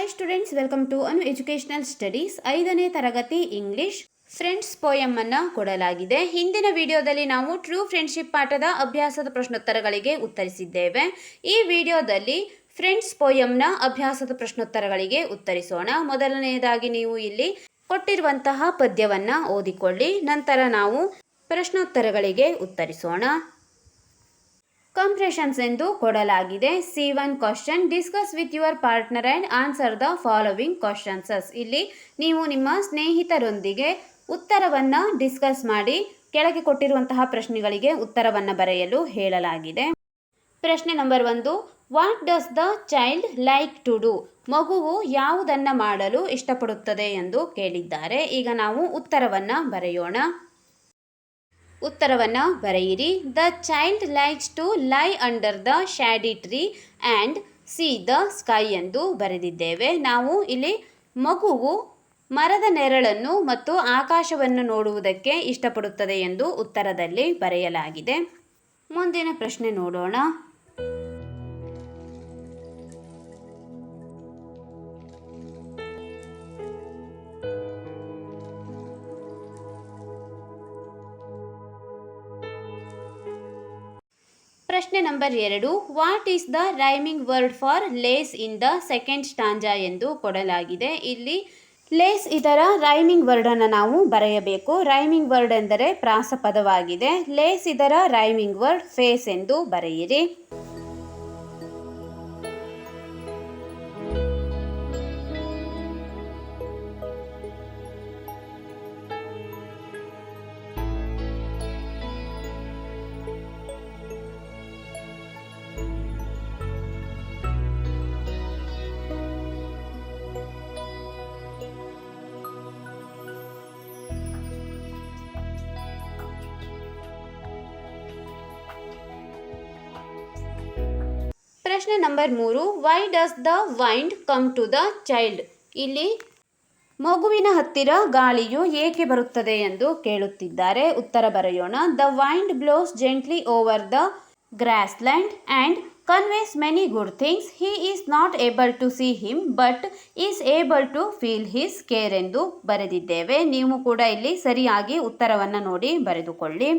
Hi students, welcome to Anu educational studies. 5ನೇ ತರಗತಿ English friends poem ಅನ್ನು ಕೊಡಲಾಗಿದೆ. ಹಿಂದಿನ ವಿಡಿಯೋದಲ್ಲಿ ನಾವು ಟ್ರೂ ಫ್ರೆಂಡ್ಶಿಪ್ ಪಾಠದ ಅಭ್ಯಾಸದ ಪ್ರಶ್ನೋತ್ತರಗಳಿಗೆ ಉತ್ತರಿಸಿದ್ದೇವೆ. ಈ ವಿಡಿಯೋದಲ್ಲಿ ಫ್ರೆಂಡ್ಸ್ ಪೋಯಂನ ಅಭ್ಯಾಸದ ಪ್ರಶ್ನೋತ್ತರಗಳಿಗೆ ಉತ್ತರಿಸೋಣ. ಮೊದಲನೆಯದಾಗಿ ನೀವು ಇಲ್ಲಿ ಕೊಟ್ಟಿರುವಂತಹ ಪದ್ಯವನ್ನು ಓದಿಕೊಳ್ಳಿ. ನಂತರ ನಾವು ಪ್ರಶ್ನೋತ್ತರಗಳಿಗೆ ಉತ್ತರಿಸೋಣ. ಕಂಪ್ರೆಷನ್ಸ್ ಎಂದು ಕೊಡಲಾಗಿದೆ. C1 question, discuss with your partner and answer the following questions. ಇಲ್ಲಿ ನೀವು ನಿಮ್ಮ ಸ್ನೇಹಿತರೊಂದಿಗೆ ಉತ್ತರವನ್ನು ಡಿಸ್ಕಸ್ ಮಾಡಿ ಕೆಳಗೆ ಕೊಟ್ಟಿರುವಂತಹ ಪ್ರಶ್ನೆಗಳಿಗೆ ಉತ್ತರವನ್ನು ಬರೆಯಲು ಹೇಳಲಾಗಿದೆ. ಪ್ರಶ್ನೆ number 1, what does the child like to do? ಮಗುವು ಯಾವುದನ್ನು ಮಾಡಲು ಇಷ್ಟಪಡುತ್ತದೆ ಎಂದು ಕೇಳಿದ್ದಾರೆ. ಈಗ ನಾವು ಉತ್ತರವನ್ನು ಬರೆಯೋಣ. ಉತ್ತರವನ್ನು ಬರೆಯಿರಿ. The child likes to lie under the shady tree and see the sky ಎಂದು ಬರೆದಿದ್ದೇವೆ. ನಾವು ಇಲ್ಲಿ ಮಗುವು ಮರದ ನೆರಳನ್ನು ಮತ್ತು ಆಕಾಶವನ್ನು ನೋಡುವುದಕ್ಕೆ ಇಷ್ಟಪಡುತ್ತದೆ ಎಂದು ಉತ್ತರದಲ್ಲಿ ಬರೆಯಲಾಗಿದೆ. ಮುಂದಿನ ಪ್ರಶ್ನೆ ನೋಡೋಣ. ಪ್ರಶ್ನೆ number 2, what is the rhyming word for lace in the second stanza ಎಂದು ಕೊಡಲಾಗಿದೆ. ಇಲ್ಲಿ ಲೇಸ್ ಇದರ ರೈಮಿಂಗ್ ವರ್ಡನ್ನು ನಾವು ಬರೆಯಬೇಕು. ರೈಮಿಂಗ್ ವರ್ಡ್ ಎಂದರೆ ಪ್ರಾಸಪದವಾಗಿದೆ. ಲೇಸ್ ಇದರ ರೈಮಿಂಗ್ ವರ್ಡ್ ಫೇಸ್ ಎಂದು ಬರೆಯಿರಿ. ಪ್ರಶ್ನೆ number 3, why does the wind come to the child? ಇಲ್ಲಿ ಮಗುವಿನ ಹತ್ತಿರ ಗಾಳಿಯು ಏಕೆ ಬರುತ್ತದೆ ಎಂದು ಕೇಳುತ್ತಿದ್ದಾರೆ. ಉತ್ತರ ಬರೆಯೋಣ. The wind blows gently over the grassland and conveys many good things. He is not able to see him but is able to feel his care ಎಂದು ಬರೆದಿದ್ದೇವೆ. ನೀವು ಕೂಡ ಇಲ್ಲಿ ಸರಿಯಾಗಿ ಉತ್ತರವನ್ನು ನೋಡಿ ಬರೆದುಕೊಳ್ಳಿ.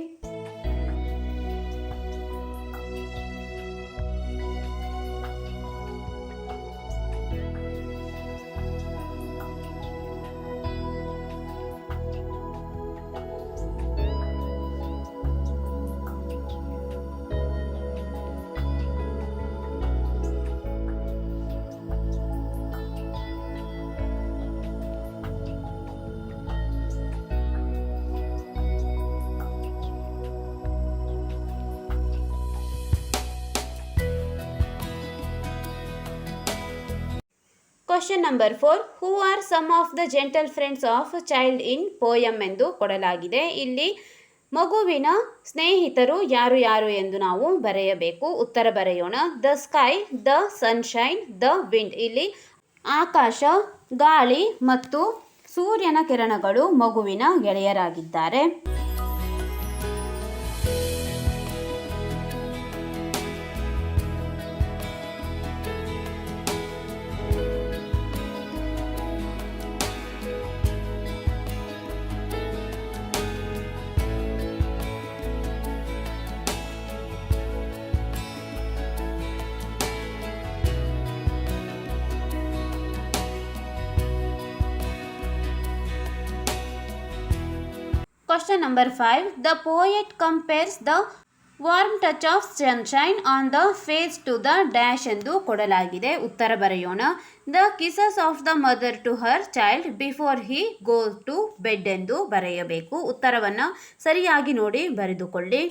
Question number 4, who are some of the gentle friends of child in poem ಎಂದು ಕೊಡಲಾಗಿದೆ. ಇಲ್ಲಿ ಮಗುವಿನ ಸ್ನೇಹಿತರು ಯಾರು ಯಾರು ಎಂದು ನಾವು ಬರೆಯಬೇಕು. ಉತ್ತರ ಬರೆಯೋಣ. The sky, the sunshine, the wind. ಇಲ್ಲಿ ಆಕಾಶ, ಗಾಳಿ ಮತ್ತು ಸೂರ್ಯನ ಕಿರಣಗಳು ಮಗುವಿನ ಗೆಳೆಯರಾಗಿದ್ದಾರೆ. Question number 5, the poet compares the warm touch of sunshine on the face to the dash ಎಂದು ಕೊಡಲಾಗಿದೆ. ಉತ್ತರ ಬರೆಯೋಣ. The kisses of the mother to her child before he goes to bed ಎಂದು ಬರೆಯಬೇಕು. ಉತ್ತರವನ್ನು ಸರಿಯಾಗಿ ನೋಡಿ ಬರೆದುಕೊಳ್ಳಿ.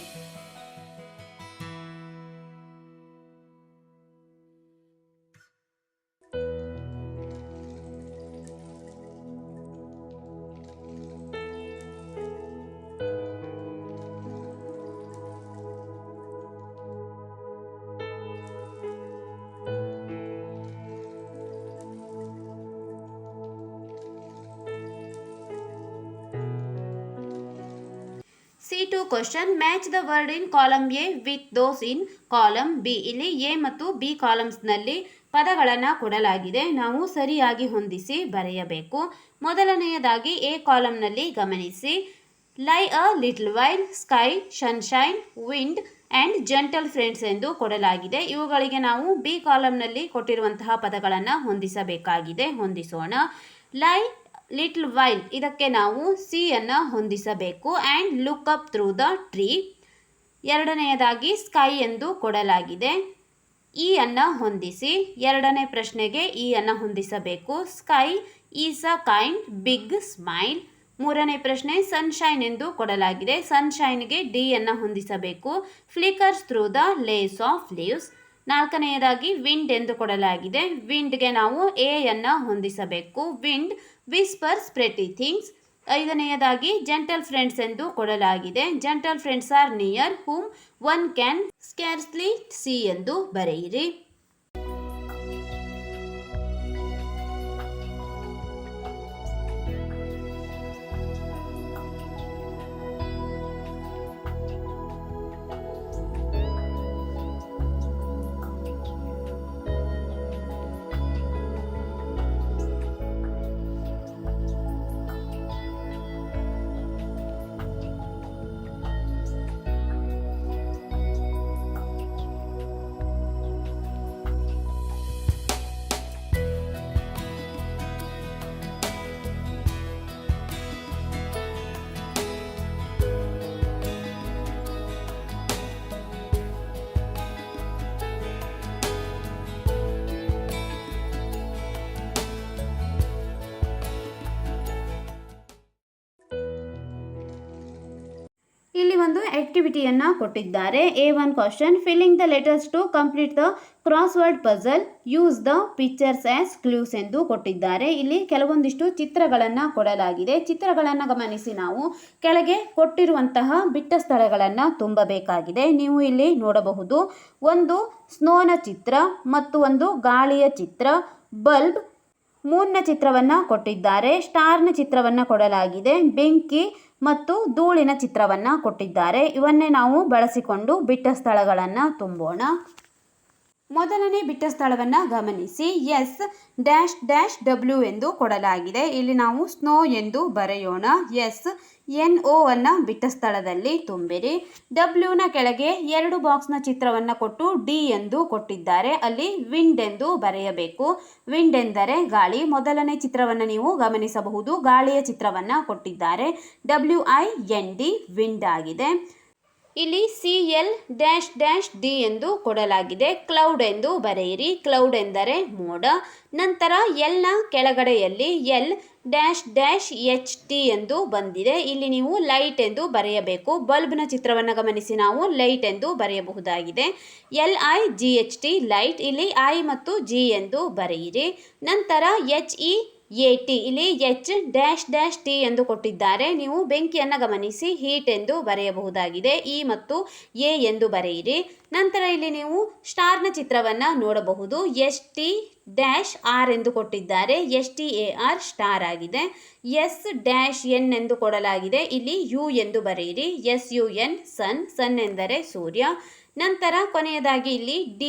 C2 question, match the word in column A with those in column B. ಇಲ್ಲಿ ಎ ಮತ್ತು ಬಿ ಕಾಲಮ್ಸ್ನಲ್ಲಿ ಪದಗಳನ್ನು ಕೊಡಲಾಗಿದೆ. ನಾವು ಸರಿಯಾಗಿ ಹೊಂದಿಸಿ ಬರೆಯಬೇಕು. ಮೊದಲನೆಯದಾಗಿ ಎ ಕಾಲಮ್ನಲ್ಲಿ ಗಮನಿಸಿ. ಲೈ a little while, sky, sunshine, wind and gentle friends ಎಂದು ಕೊಡಲಾಗಿದೆ. ಇವುಗಳಿಗೆ ನಾವು ಬಿ ಕಾಲಮ್ನಲ್ಲಿ ಕೊಟ್ಟಿರುವಂತಹ ಪದಗಳನ್ನು ಹೊಂದಿಸಬೇಕಾಗಿದೆ. ಹೊಂದಿಸೋಣ. ಲೈ ಲಿಟಲ್ ವೈಲ್ ಇದಕ್ಕೆ ನಾವು ಸಿ ಅನ್ನು ಹೊಂದಿಸಬೇಕು. And look up through the tree. ಎರಡನೆಯದಾಗಿ ಸ್ಕೈ ಎಂದು ಕೊಡಲಾಗಿದೆ. ಇ ಅನ್ನು ಹೊಂದಿಸಿ. ಎರಡನೇ ಪ್ರಶ್ನೆಗೆ ಇ ಅನ್ನು ಹೊಂದಿಸಬೇಕು. Sky is a kind big smile. ಮೂರನೇ ಪ್ರಶ್ನೆ ಸನ್ಶೈನ್ ಎಂದು ಕೊಡಲಾಗಿದೆ. ಸನ್ಶೈನ್ಗೆ ಡಿ ಅನ್ನು ಹೊಂದಿಸಬೇಕು. Flickers through the lace of leaves. ನಾಲ್ಕನೆಯದಾಗಿ ವಿಂಡ್ ಎಂದು ಕೊಡಲಾಗಿದೆ. ವಿಂಡ್ಗೆ ನಾವು ಎ ಅನ್ನು ಹೊಂದಿಸಬೇಕು. Wind whispers pretty things. ಐದನೆಯದಾಗಿ ಜೆಂಟಲ್ ಫ್ರೆಂಡ್ಸ್ ಎಂದು ಕೊಡಲಾಗಿದೆ. Gentle friends are near whom one can scarcely see ಎಂದು ಬರೆಯಿರಿ. ಇಲ್ಲಿ ಒಂದು ಆಕ್ಟಿವಿಟಿಯನ್ನು ಕೊಟ್ಟಿದ್ದಾರೆ. A1 question, filling the letters to complete the crossword puzzle, use the pictures as clues ಎಂದು ಕೊಟ್ಟಿದ್ದಾರೆ. ಇಲ್ಲಿ ಕೆಲವೊಂದಿಷ್ಟು ಚಿತ್ರಗಳನ್ನು ಕೊಡಲಾಗಿದೆ. ಚಿತ್ರಗಳನ್ನು ಗಮನಿಸಿ ನಾವು ಕೆಳಗೆ ಕೊಟ್ಟಿರುವಂತಹ ಬಿಟ್ಟ ಸ್ಥಳಗಳನ್ನು ತುಂಬಬೇಕಾಗಿದೆ. ನೀವು ಇಲ್ಲಿ ನೋಡಬಹುದು, ಒಂದು ಸ್ನೋನ ಚಿತ್ರ ಮತ್ತು ಒಂದು ಗಾಳಿಯ ಚಿತ್ರ, ಬಲ್ಬ್, ಮೂನ್ನ ಚಿತ್ರವನ್ನು ಕೊಟ್ಟಿದ್ದಾರೆ, ಸ್ಟಾರ್ನ ಚಿತ್ರವನ್ನು ಕೊಡಲಾಗಿದೆ, ಬೆಂಕಿ ಮತ್ತು ಧೂಳಿನ ಚಿತ್ರವನ್ನು ಕೊಟ್ಟಿದ್ದಾರೆ. ಇವನ್ನೇ ನಾವು ಬಳಸಿಕೊಂಡು ಬಿಟ್ಟ ಸ್ಥಳಗಳನ್ನು ತುಂಬೋಣ. ಮೊದಲನೇ ಬಿಟ್ಟ ಸ್ಥಳವನ್ನು ಗಮನಿಸಿ. ಎಸ್ ಡ್ಯಾಶ್ ಡ್ಯಾಶ್ ಡಬ್ಲ್ಯೂ ಎಂದು ಕೊಡಲಾಗಿದೆ. ಇಲ್ಲಿ ನಾವು ಸ್ನೋ ಎಂದು ಬರೆಯೋಣ. ಎಸ್ NO ಅನ್ನು ಬಿಟ್ಟ ಸ್ಥಳದಲ್ಲಿ ತುಂಬಿರಿ. ಡಬ್ಲ್ಯೂನ ಕೆಳಗೆ 2 ಬಾಕ್ಸ್ನ ಚಿತ್ರವನ್ನು ಕೊಟ್ಟು ಡಿ ಎಂದು ಕೊಟ್ಟಿದ್ದಾರೆ. ಅಲ್ಲಿ ವಿಂಡ್ ಎಂದು ಬರೆಯಬೇಕು. ವಿಂಡ್ ಎಂದರೆ ಗಾಳಿ. ಮೊದಲನೇ ಚಿತ್ರವನ್ನು ನೀವು ಗಮನಿಸಬಹುದು. ಗಾಳಿಯ ಚಿತ್ರವನ್ನು ಕೊಟ್ಟಿದ್ದಾರೆ. WIND ವಿಂಡ್ ಆಗಿದೆ. ಇಲ್ಲಿ CL ಡ್ಯಾಶ್ ಡ್ಯಾಶ್ ಡಿ ಎಂದು ಕೊಡಲಾಗಿದೆ. ಕ್ಲೌಡ್ ಎಂದು ಬರೆಯಿರಿ. ಕ್ಲೌಡ್ ಎಂದರೆ ಮೋಡ. ನಂತರ ಎಲ್ನ ಕೆಳಗಡೆಯಲ್ಲಿ ಎಲ್ ಡ್ಯಾಶ್ ಡ್ಯಾಶ್ HT ಎಂದು ಬಂದಿದೆ. ಇಲ್ಲಿ ನೀವು ಲೈಟ್ ಎಂದು ಬರೆಯಬೇಕು. ಬಲ್ಬ್ನ ಚಿತ್ರವನ್ನು ಗಮನಿಸಿ ನಾವು ಲೈಟ್ ಎಂದು ಬರೆಯಬಹುದಾಗಿದೆ. LIGHT light. ಇಲ್ಲಿ I ಮತ್ತು G ಎಂದು ಬರೆಯಿರಿ. ನಂತರ HEAT ಇಲ್ಲಿ H ಡ್ಯಾಶ್ ಡ್ಯಾಶ್ T ಎಂದು ಕೊಟ್ಟಿದ್ದಾರೆ. ನೀವು ಬೆಂಕಿಯನ್ನು ಗಮನಿಸಿ ಹೀಟ್ ಎಂದು ಬರೆಯಬಹುದಾಗಿದೆ. E ಮತ್ತು A ಎಂದು ಬರೆಯಿರಿ. ನಂತರ ಇಲ್ಲಿ ನೀವು ಸ್ಟಾರ್ನ ಚಿತ್ರವನ್ನು ನೋಡಬಹುದು. ST ಡ್ಯಾಶ್ R ಎಂದು ಕೊಟ್ಟಿದ್ದಾರೆ. STAR ಸ್ಟಾರ್ ಆಗಿದೆ. S ಡ್ಯಾಶ್ N ಎಂದು ಕೊಡಲಾಗಿದೆ. ಇಲ್ಲಿ U ಎಂದು ಬರೆಯಿರಿ. SUN ಸನ್. ಸನ್ ಎಂದರೆ ಸೂರ್ಯ. ನಂತರ ಕೊನೆಯದಾಗಿ ಇಲ್ಲಿ D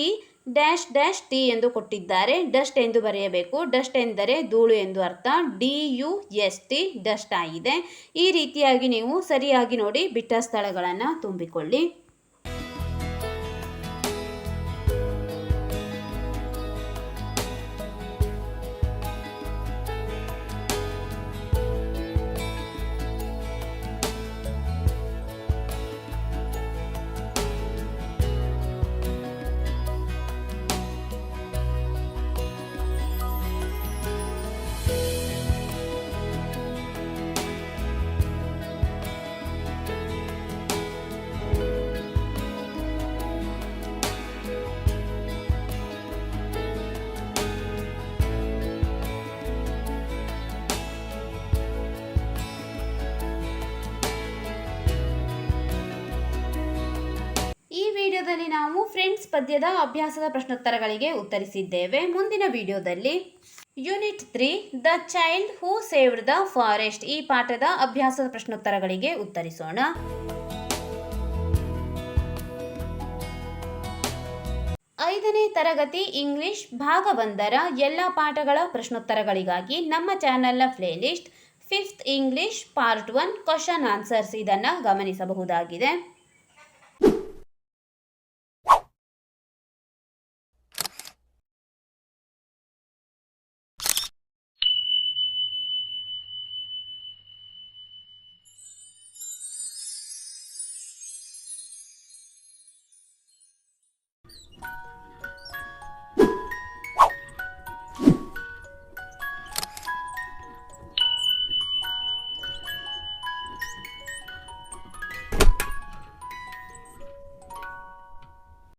ಡ್ಯಾಶ್ ಡ್ಯಾಶ್ T ಎಂದು ಕೊಟ್ಟಿದ್ದಾರೆ. ಡಸ್ಟ್ ಎಂದು ಬರೆಯಬೇಕು. ಡಸ್ಟ್ ಎಂದರೆ ಧೂಳು ಎಂದು ಅರ್ಥ. DUST ಡಸ್ಟ್ ಆಗಿದೆ. ಈ ರೀತಿಯಾಗಿ ನೀವು ಸರಿಯಾಗಿ ನೋಡಿ ಬಿಟ್ಟ ಸ್ಥಳಗಳನ್ನು ತುಂಬಿಕೊಳ್ಳಿ. ವಿಡಿಯೋದಲ್ಲಿ ನಾವು ಫ್ರೆಂಡ್ಸ್ ಪದ್ಯದ ಅಭ್ಯಾಸದ ಪ್ರಶ್ನೋತ್ತರಗಳಿಗೆ ಉತ್ತರಿಸಿದ್ದೇವೆ. ಮುಂದಿನ ವಿಡಿಯೋದಲ್ಲಿ unit 3 the child who saved the forest ಈ ಪಾಠದ ಅಭ್ಯಾಸದ ಪ್ರಶ್ನೋತ್ತರಗಳಿಗೆ ಉತ್ತರಿಸೋಣ. 5ನೇ 10ನೇ ತರಗತಿ ಇಂಗ್ಲಿಷ್ ಭಾಗ 1ರ ಎಲ್ಲ ಪಾಠಗಳ ಪ್ರಶ್ನೋತ್ತರಗಳಿಗಾಗಿ ನಮ್ಮ ಚಾನಲ್ನ playlist 5th English part 1 question answers ಇದನ್ನು ಗಮನಿಸಬಹುದಾಗಿದೆ.